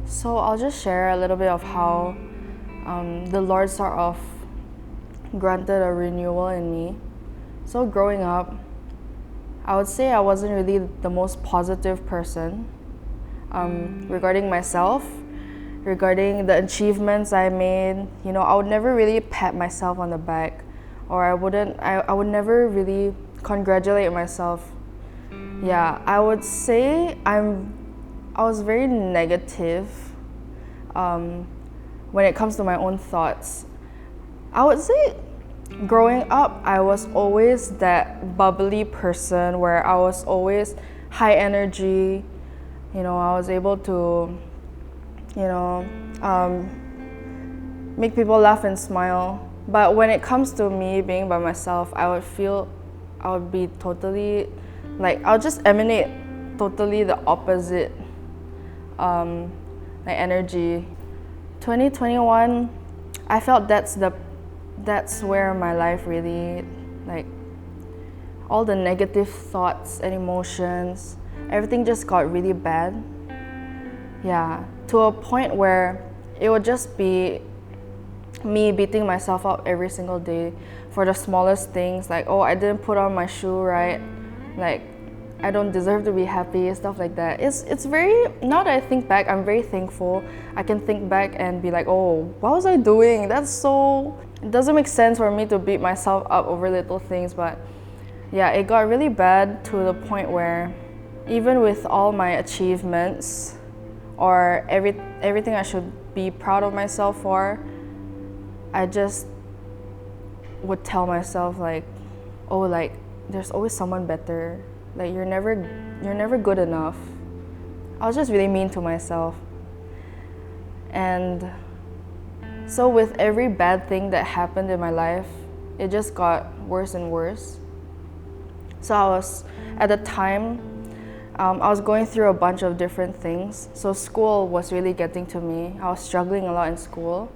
So I'll just share a little bit of how the Lord sort of granted a renewal in me. So growing up, I would say I wasn't really the most positive person regarding myself, regarding the achievements I made. You know, I would never really pat myself on the back, or I would never really congratulate myself. Yeah, I would say I was very negative when it comes to my own thoughts. I would say growing up, I was always that bubbly person where I was always high energy. You know, I was able to, make people laugh and smile. But when it comes to me being by myself, I would be totally, I'll just emanate totally the opposite energy. 2021, I felt that's where my life really, all the negative thoughts and emotions, everything just got really bad. Yeah, to a point where it would just be me beating myself up every single day for the smallest things, oh, I didn't put on my shoe right, I don't deserve to be happy, stuff like that. It's very, now that I think back, I'm very thankful. I can think back and be like, oh, what was I doing? It doesn't make sense for me to beat myself up over little things, but yeah, it got really bad to the point where even with all my achievements or everything I should be proud of myself for, I just would tell myself there's always someone better. You're never good enough. I was just really mean to myself. And so with every bad thing that happened in my life, it just got worse and worse. So at the time, I was going through a bunch of different things. So school was really getting to me. I was struggling a lot in school.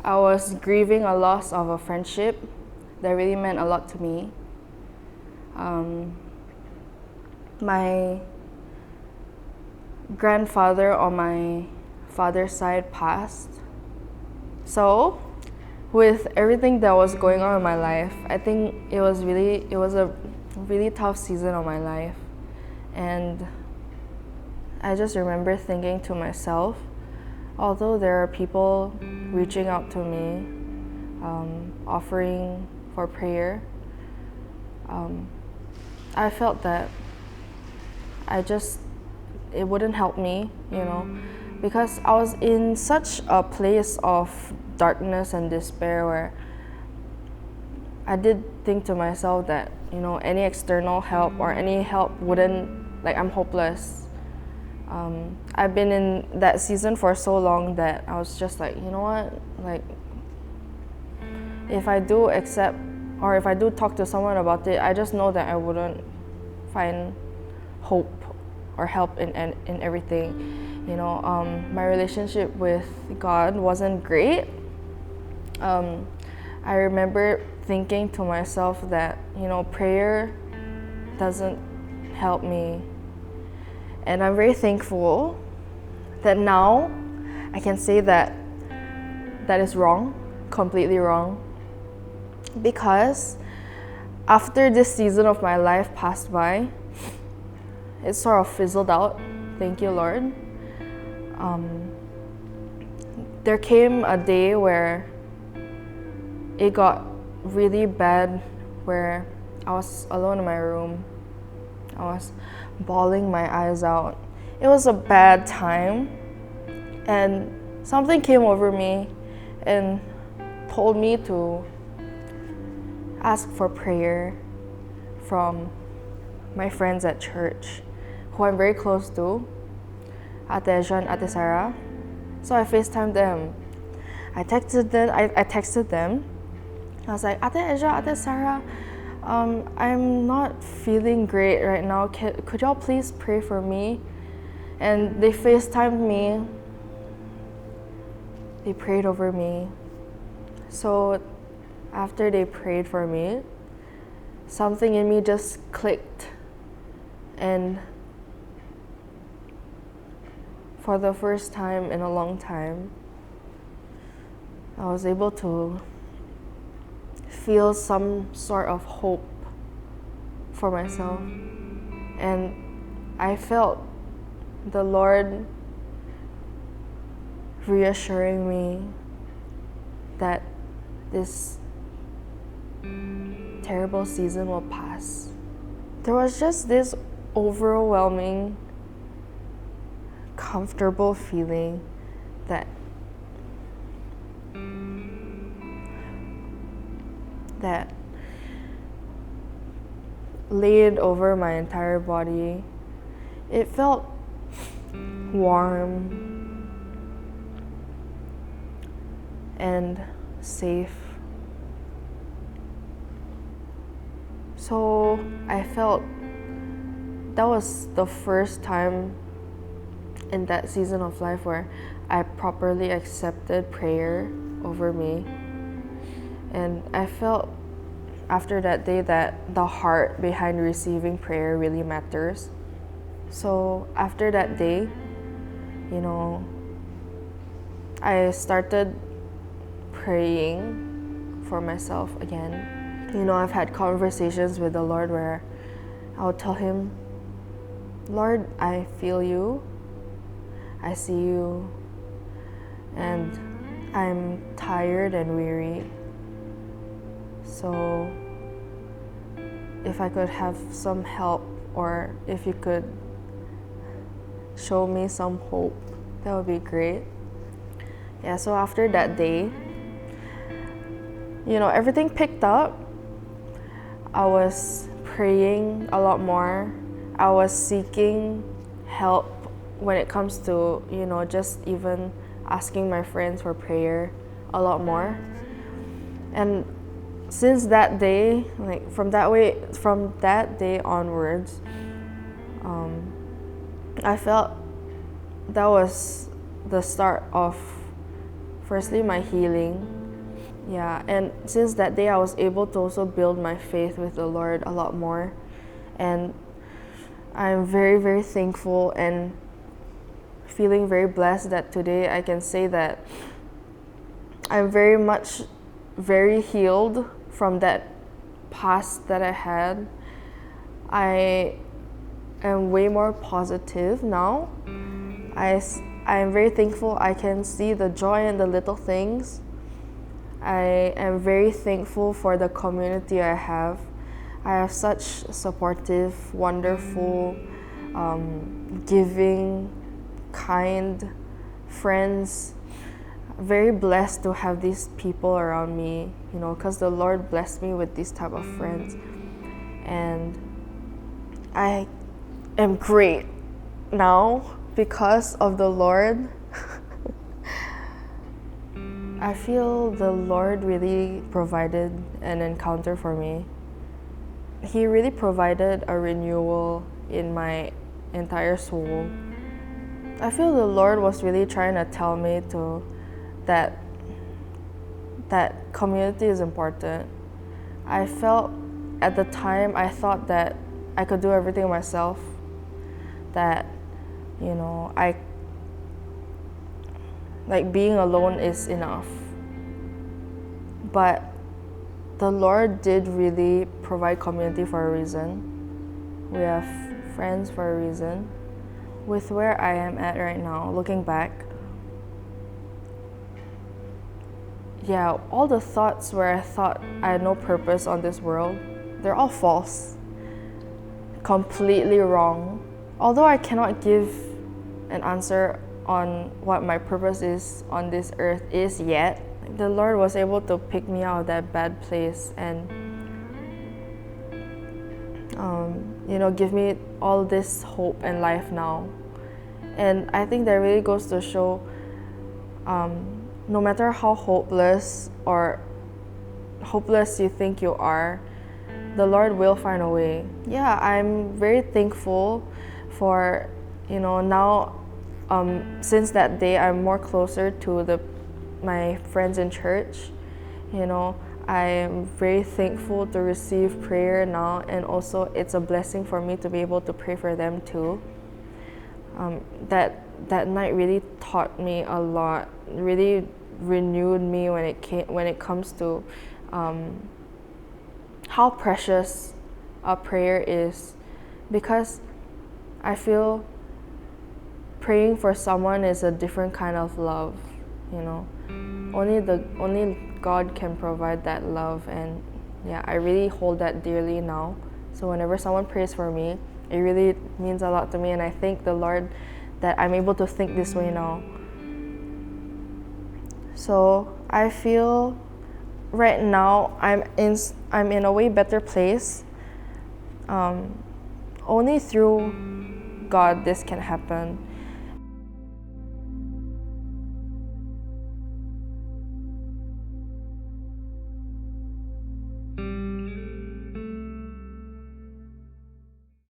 I was grieving a loss of a friendship that really meant a lot to me. My grandfather on my father's side passed. So with everything that was going on in my life, I think it was a really tough season of my life. And I just remember thinking to myself, although there are people reaching out to me, offering for prayer, I felt that it wouldn't help me, because I was in such a place of darkness and despair where I did think to myself that, any external help or any help wouldn't, I'm hopeless. I've been in that season for so long that I was just you know what, if I do accept or if I do talk to someone about it, I just know that I wouldn't find hope or help in everything. My relationship with God wasn't great. I remember thinking to myself that, prayer doesn't help me. And I'm very thankful that now I can say that is wrong, completely wrong. Because after this season of my life passed by, it sort of fizzled out. Thank you, Lord. There came a day where it got really bad, where I was alone in my room. I was bawling my eyes out. It was a bad time, and something came over me and told me to ask for prayer from my friends at church, who I'm very close to, Ate Jean, Ate Sarah. So I FaceTimed them. I texted them. I was like, Ate Eja, Ate Sarah, I'm not feeling great right now. Could y'all please pray for me? And they FaceTimed me. They prayed over me. So after they prayed for me, something in me just clicked. And for the first time in a long time, I was able to feel some sort of hope for myself. And I felt the Lord reassuring me that this terrible season will pass. There was just this overwhelming, comfortable feeling that laid over my entire body. It felt warm and safe. So I felt that was the first time in that season of life where I properly accepted prayer over me. And I felt after that day that the heart behind receiving prayer really matters. So after that day, I started praying for myself again. I've had conversations with the Lord where I'll tell him, Lord, I feel you, I see you, and I'm tired and weary. So if I could have some help, or if you could show me some hope, that would be great. Yeah, so after that day, everything picked up. I was praying a lot more. I was seeking help when it comes to, just even asking my friends for prayer a lot more. And since that day, from that day onwards, I felt that was the start of, firstly, my healing. Yeah, and since that day, I was able to also build my faith with the Lord a lot more. And I'm very, very thankful and feeling very blessed that today I can say that I'm very healed from that past that I had. I am way more positive now. I am very thankful I can see the joy in the little things. I am very thankful for the community I have. I have such supportive, wonderful, giving, kind friends. Very blessed to have these people around me, because the Lord blessed me with these type of friends. And I am great now because of the Lord. I feel the Lord really provided an encounter for me. He really provided a renewal in my entire soul. I feel the Lord was really trying to tell me that community is important. I felt at the time, I thought that I could do everything myself, that being alone is enough. But the Lord did really provide community for a reason. We have friends for a reason. With where I am at right now, looking back, all the thoughts where I thought I had no purpose on this world, they're all false. Completely wrong. Although I cannot give an answer on what my purpose is on this earth is yet, the Lord was able to pick me out of that bad place and give me all this hope and life now. And I think that really goes to show no matter how hopeless you think you are, the Lord will find a way. Yeah, I'm very thankful for, now, since that day, I'm more closer to my friends in church. I am very thankful to receive prayer now, and also it's a blessing for me to be able to pray for them too. That night really taught me a lot, really renewed me when it comes to how precious a prayer is, because I feel praying for someone is a different kind of love, you know. Only God can provide that love, and yeah, I really hold that dearly now. So whenever someone prays for me, it really means a lot to me, and I thank the Lord that I'm able to think this way now. So I feel right now I'm in a way better place. Only through God this can happen.